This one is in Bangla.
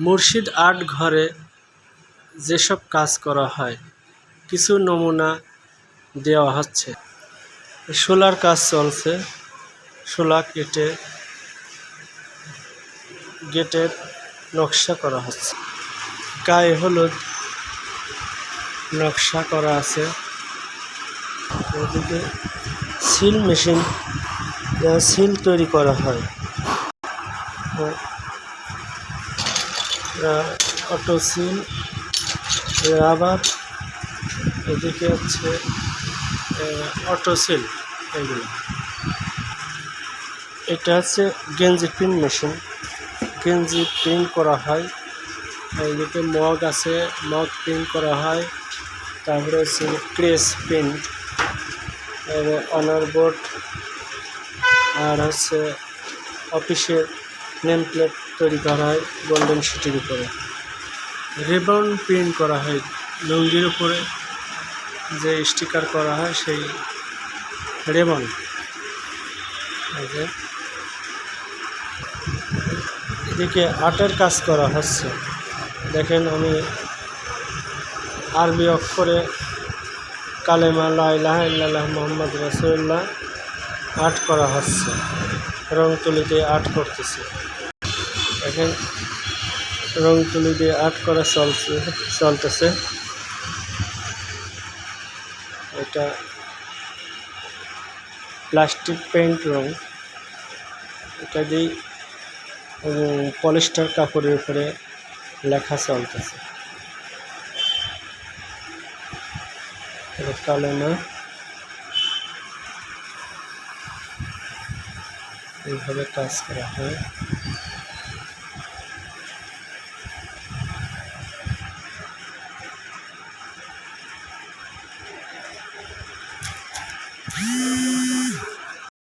মুর্শিদ আর্ট ঘরে যেসব কাজ করা হয় কিছু নমুনা দেওয়া হচ্ছে। শোলার কাজ চলছে। শোলা কেটে গেটের নকশা করা হচ্ছে। গায়ে হলুদ নকশা করা আছে। ওদিকে সিল মেশিন, সিল তৈরি করা হয়। অটো সিল, রাবার, এদিকে হচ্ছে অটো সিল। এগুলো এটা হচ্ছে গেঞ্জি প্রিন্ট মেশিন। গেঞ্জি প্রিন্ট করা হয়। এদিকে মগ আছে, মগ প্রিন্ট করা হয়। তারপরে হচ্ছে ক্রেস প্রিন্ট, অনার বোর্ড, আর হচ্ছে অফিসের নেম প্লেট তৈরি করা হয় গোল্ডেন শিটের উপরে। রিবন প্রিন্ট করা হয় লুঙ্গির উপরে, যে স্টিকার করা হয় সেই রিবন। এদিকে আর্টের কাজ করা হচ্ছে। দেখেন, আমি আরবি অক্ষরে কালেমা লা ইলাহা ইল্লাল্লাহ মুহাম্মদ রাসূলুল্লাহ আর্ট করা হচ্ছে। রং তুলি দিয়ে আর্ট করতেছে। দেখেন, রং তুলি দিয়ে আর্ট করা চলতেছে। এটা প্লাস্টিক পেইন্ট রং। এটা দিয়ে পলিস্টার কাপড়ের উপরে লেখা চলতেছে। কালেমা এইভাবে কাজ করা হয়।